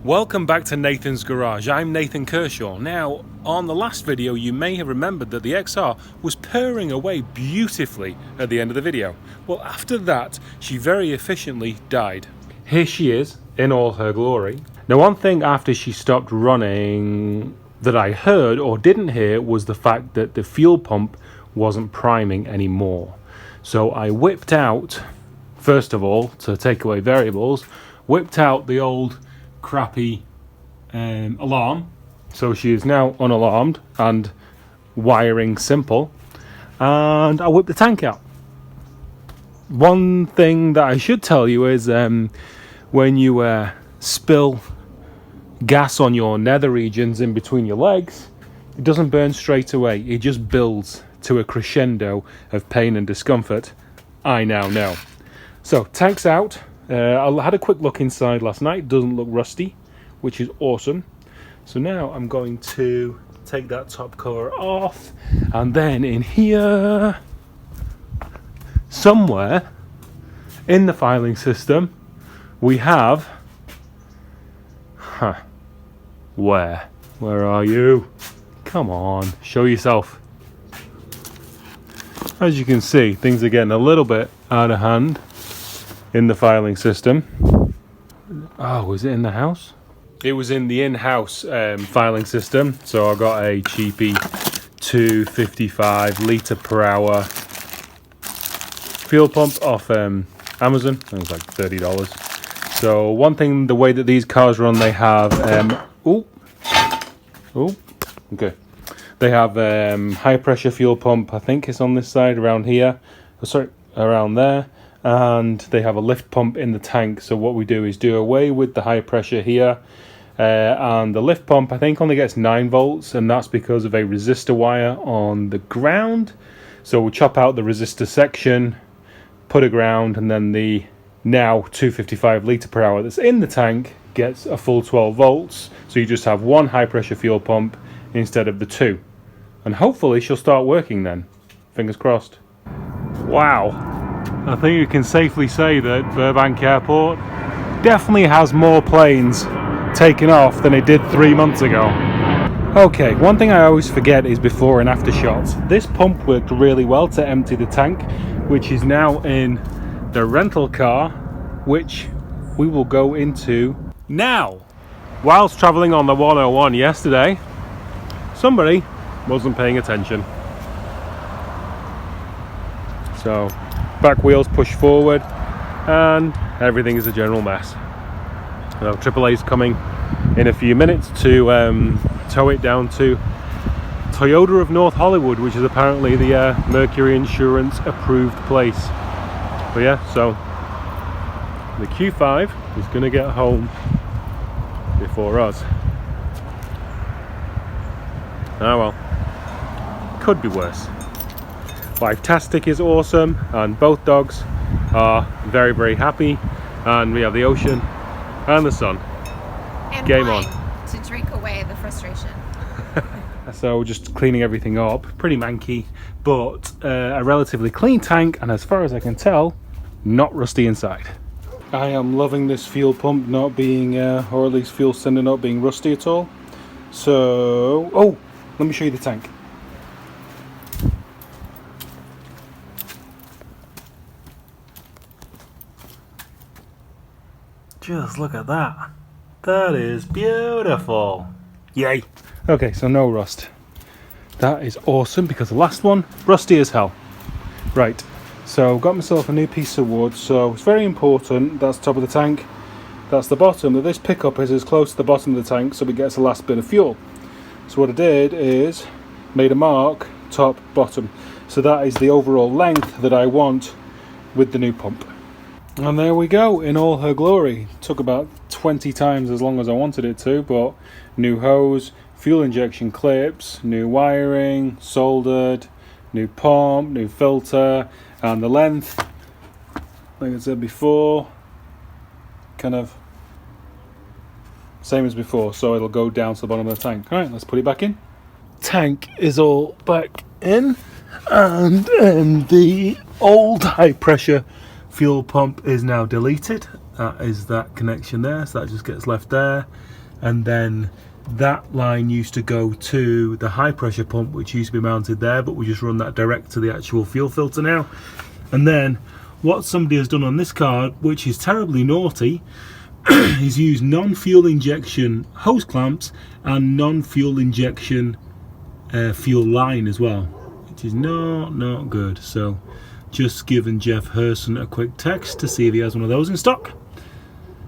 Welcome back to Nathan's Garage. I'm Nathan Kershaw. Now, on the last video you may have remembered that the XR was purring away beautifully at the end of the video. Well, after that she very efficiently died. Here she is in all her glory. Now, one thing after she stopped running that I heard or didn't hear was the fact that the fuel pump wasn't priming anymore. So I whipped out, first of all, to take away variables, whipped out the old crappy alarm, so she is now unalarmed and wiring simple, and I whipped the tank out. One thing that I should tell you is when you spill gas on your nether regions in between your legs, it doesn't burn straight away, it just builds to a crescendo of pain and discomfort. I now know. So tank's out. I had a quick look inside last night. Doesn't look rusty, which is awesome. So now I'm going to take that top cover off, and then in here somewhere in the filing system we have where are you? Come on, show yourself. As you can see, things are getting a little bit out of hand in the filing system. Oh, was it in the house? It was in the in-house filing system. So I got a cheapy 255 litre per hour fuel pump off Amazon. It was like $30. So one thing, the way that these cars run, they have okay, they have high pressure fuel pump. I think it's on this side, around here. Oh, sorry, around there. And they have a lift pump in the tank. So what we do is do away with the high pressure here, and the lift pump I think only gets 9 volts, and that's because of a resistor wire on the ground. So we'll chop out the resistor section, put a ground, and then the now 255 litre per hour that's in the tank gets a full 12 volts. So you just have one high pressure fuel pump instead of the 2, and hopefully she'll start working then. Fingers crossed. Wow, I think you can safely say that Burbank Airport definitely has more planes taking off than it did 3 months ago. Okay, one thing I always forget is before and after shots. This pump worked really well to empty the tank, which is now in the rental car, which we will go into now. Whilst travelling on the 101 yesterday, somebody wasn't paying attention. So back wheels push forward and everything is a general mess. So AAA's coming in a few minutes to tow it down to Toyota of North Hollywood, which is apparently the Mercury Insurance approved place. But yeah, so the Q5 is going to get home before us. Oh well, could be worse. Life-tastic is awesome, and both dogs are very, very happy, and we have the ocean and the sun. And game wine on to drink away the frustration. So just cleaning everything up, pretty manky, but a relatively clean tank, and as far as I can tell, not rusty inside. I am loving this fuel pump not being or at least fuel sender not being rusty at all. So let me show you the tank. Just look at that. That is beautiful. Yay. Okay, so no rust. That is awesome, because the last one, rusty as hell. Right, so got myself a new piece of wood. So it's very important, that's the top of the tank, that's the bottom, that this pickup is as close to the bottom of the tank so it gets the last bit of fuel. So what I did is made a mark, top, bottom. So that is the overall length that I want with the new pump. And there we go, in all her glory. Took about 20 times as long as I wanted it to, but new hose, fuel injection clips, new wiring, soldered, new pump, new filter, and the length, like I said before, kind of same as before, so it'll go down to the bottom of the tank. Alright, let's put it back in. Tank is all back in, and the old high pressure fuel pump is now deleted, that is that connection there, so that just gets left there. And then that line used to go to the high pressure pump, which used to be mounted there, but we just run that direct to the actual fuel filter now. And then what somebody has done on this card, which is terribly naughty, is use non-fuel injection hose clamps and non-fuel injection fuel line as well, which is not good. So just giving Jeff Herson a quick text to see if he has one of those in stock.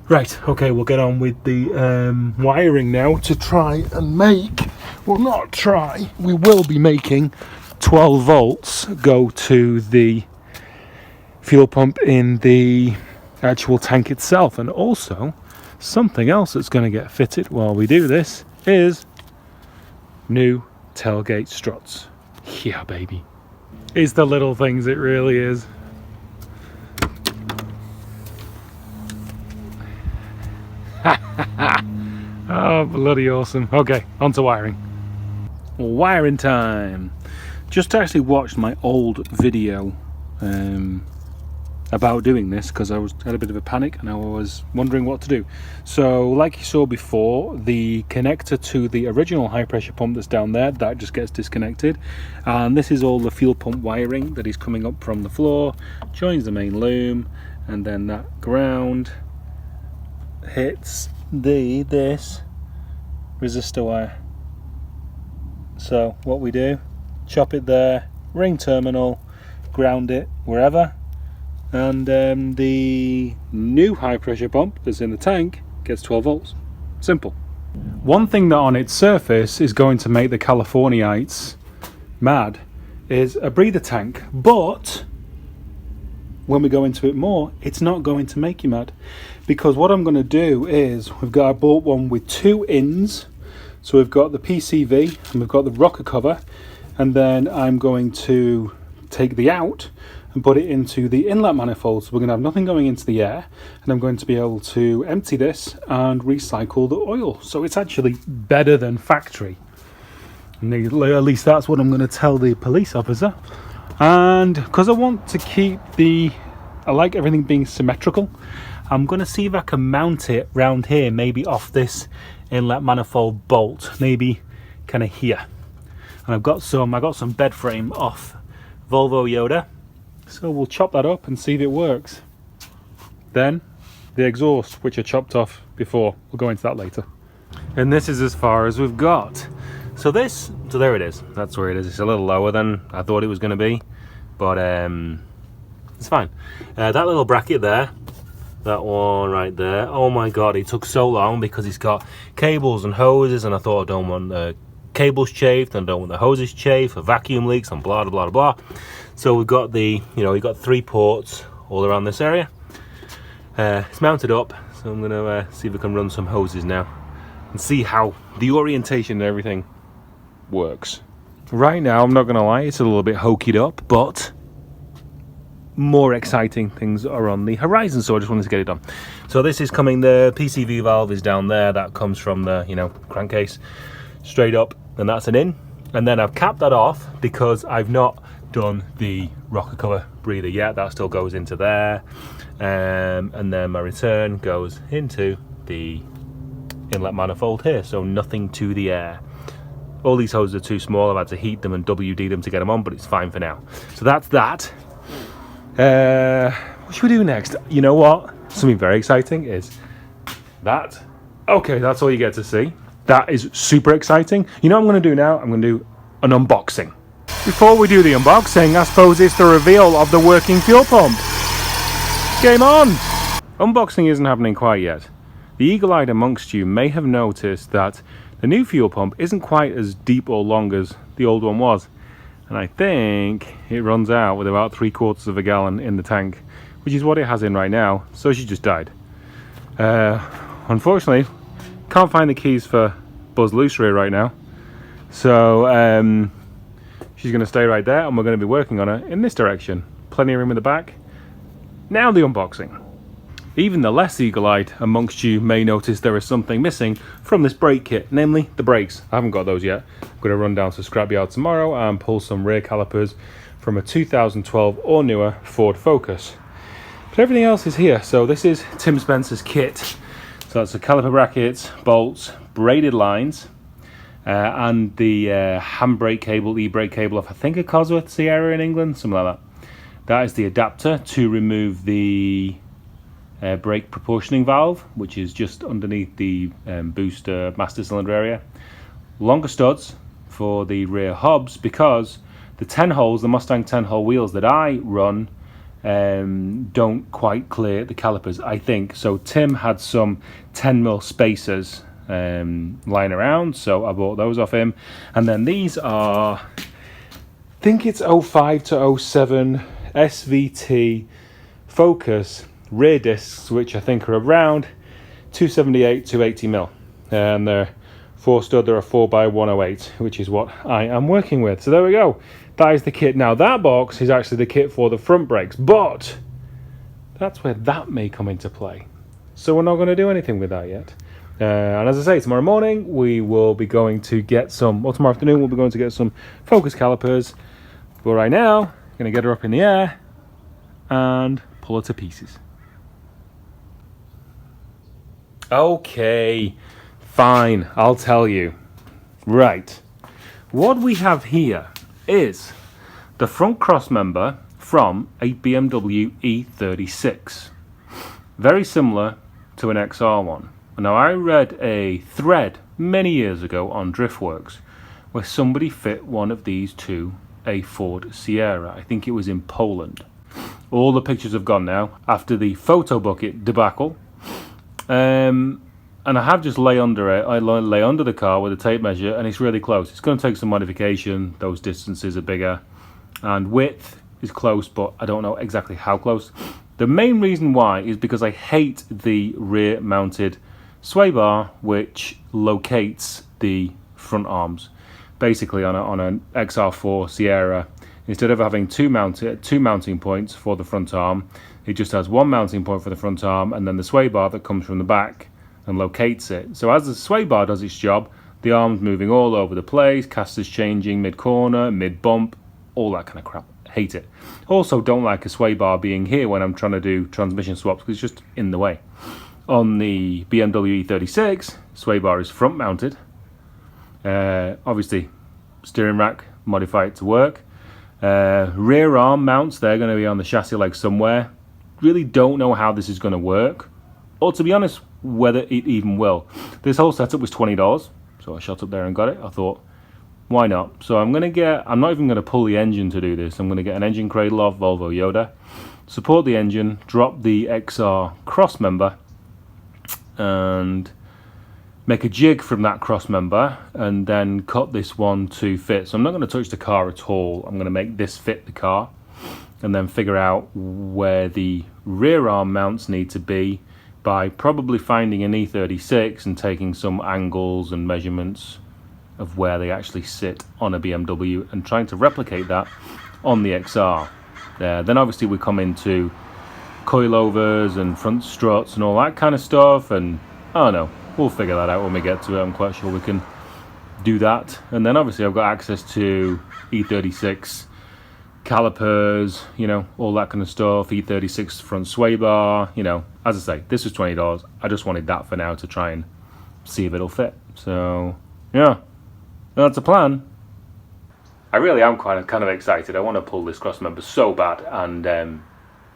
Right, okay, we'll get on with the wiring now to try and make, well, not try, we will be making 12 volts go to the fuel pump in the actual tank itself. And also something else that's going to get fitted while we do this is new tailgate struts. Yeah, baby. It's the little things, it really is. Oh, bloody awesome. Okay, on to wiring. Wiring time. Just actually watched my old video about doing this because I had a bit of a panic and I was wondering what to do. So like you saw before, the connector to the original high pressure pump that's down there, that just gets disconnected, and this is all the fuel pump wiring that is coming up from the floor, joins the main loom, and then that ground hits this resistor wire. So what we do, chop it there, ring terminal, ground it wherever, and the new high pressure pump that's in the tank gets 12 volts. Simple. One thing that on its surface is going to make the Californiites mad is a breather tank, but when we go into it more, it's not going to make you mad, because what I'm going to do is I bought one with two ins. So we've got the PCV and we've got the rocker cover, and then I'm going to take the out and put it into the inlet manifold. So we're going to have nothing going into the air, and I'm going to be able to empty this and recycle the oil. So it's actually better than factory. And at least that's what I'm going to tell the police officer. And because I want to keep I like everything being symmetrical, I'm going to see if I can mount it round here, maybe off this inlet manifold bolt, maybe kind of here. And I got some bed frame off Volvo Yoda, so we'll chop that up and see if it works. Then the exhaust, which I chopped off before, we'll go into that later. And this is as far as we've got. So there it is. That's where it is. It's a little lower than I thought it was going to be, but it's fine. That little bracket there, that one right there, oh my god, it took so long because it's got cables and hoses, and I thought I don't want the cables chafed and I don't want the hoses chafed for vacuum leaks and blah blah blah. So we've got we've got 3 ports all around this area. It's mounted up, so I'm gonna see if we can run some hoses now and see how the orientation and everything works. Right now, I'm not gonna lie, it's a little bit hokied up, but more exciting things are on the horizon, so I just wanted to get it done. So this is coming, the PCV valve is down there, that comes from the crankcase straight up, and that's an in. And then I've capped that off because I've not done the rocker cover breather yet. That still goes into there, and then my return goes into the inlet manifold here, so nothing to the air. All these hoses are too small, I've had to heat them and WD them to get them on, but it's fine for now. So that's that. What should we do next? You know what? Something very exciting is that. Okay, that's all you get to see. That is super exciting. You know what I'm going to do now? I'm going to do an unboxing. Before we do the unboxing, I suppose it's the reveal of the working fuel pump. Game on! Unboxing isn't happening quite yet. The eagle-eyed amongst you may have noticed that the new fuel pump isn't quite as deep or long as the old one was. And I think it runs out with about 3/4 of a gallon in the tank, which is what it has in right now. So she just died. Unfortunately, can't find the keys for Buzz Lucery right now. So she's going to stay right there, and we're going to be working on her in this direction. Plenty of room in the back. Now the unboxing. Even the less eagle-eyed amongst you may notice there is something missing from this brake kit, namely the brakes. I haven't got those yet. I'm going to run down to Scrapyard tomorrow and pull some rear calipers from a 2012 or newer Ford Focus. But everything else is here. So this is Tim Spencer's kit. So that's the caliper brackets, bolts, braided lines, and the handbrake cable, e-brake cable off, I think, a Cosworth Sierra in England, something like that. That is the adapter to remove the brake proportioning valve, which is just underneath the booster master cylinder area. Longer studs for the rear hubs, because the 10 holes, the Mustang 10 hole wheels that I run, don't quite clear the calipers, I think. So Tim had some 10mm spacers lying around, so I bought those off him. And then these are, I think it's 05 to 07 SVT Focus rear discs, which I think are around 278 to 80mm, and they're 4 stud. They're a 4x108, which is what I am working with. So there we go. That is the kit. Now that box is actually the kit for the front brakes, but that's where that may come into play. So we're not going to do anything with that yet. And as I say, tomorrow morning we will be going to get some, or tomorrow afternoon we'll be going to get some focus calipers. But right now, I'm going to get her up in the air and pull her to pieces. Okay, fine, I'll tell you. Right, what we have here is the front cross member from a BMW E36. Very similar to an XR one. Now, I read a thread many years ago on Driftworks where somebody fit one of these to a Ford Sierra. I think it was in Poland. All the pictures have gone now after the photo bucket debacle. And I have just lay under it. I lay under the car with a tape measure, and it's really close. It's going to take some modification. Those distances are bigger, and width is close, but I don't know exactly how close. The main reason why is because I hate the rear mounted sway bar, which locates the front arms. Basically, on an XR4 Sierra, instead of having two mounting points for the front arm, it just has one mounting point for the front arm, and then the sway bar that comes from the back and locates it. So as the sway bar does its job, the arm's moving all over the place, casters changing mid-corner, mid-bump, all that kind of crap. Hate it. Also don't like a sway bar being here when I'm trying to do transmission swaps, because it's just in the way. On the BMW E36, sway bar is front mounted. Obviously, steering rack, modify it to work. Rear arm mounts, they're going to be on the chassis leg somewhere. Really don't know how this is going to work, or to be honest, whether it even will. This whole setup was $20, so I shot up there and got it. I thought, why not? So I'm not even going to pull the engine to do this. I'm going to get an engine cradle off Volvo Yoda, support the engine, drop the XR cross member, and make a jig from that cross member, and then cut this one to fit. So I'm not going to touch the car at all. I'm going to make this fit the car, and then figure out where the rear arm mounts need to be by probably finding an E36 and taking some angles and measurements of where they actually sit on a BMW and trying to replicate that on the XR. Then obviously we come into coilovers and front struts and all that kind of stuff, and I don't know, we'll figure that out when we get to it. I'm quite sure we can do that. And then obviously I've got access to E36 calipers, you know, all that kind of stuff, E36 front sway bar, you know. As I say, this was $20. I just wanted that for now to try and see if it'll fit. So yeah, that's a plan. I really am kind of excited. I want to pull this cross member so bad and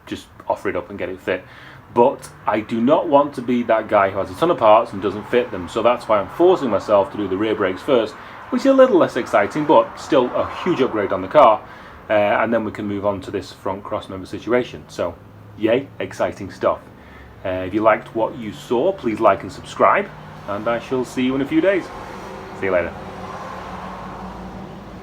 just offer it up and get it fit. But I do not want to be that guy who has a ton of parts and doesn't fit them. So that's why I'm forcing myself to do the rear brakes first, which is a little less exciting, but still a huge upgrade on the car. And then we can move on to this front cross member situation. So yay, exciting stuff. If you liked what you saw, please like and subscribe, and I shall see you in a few days. See you later.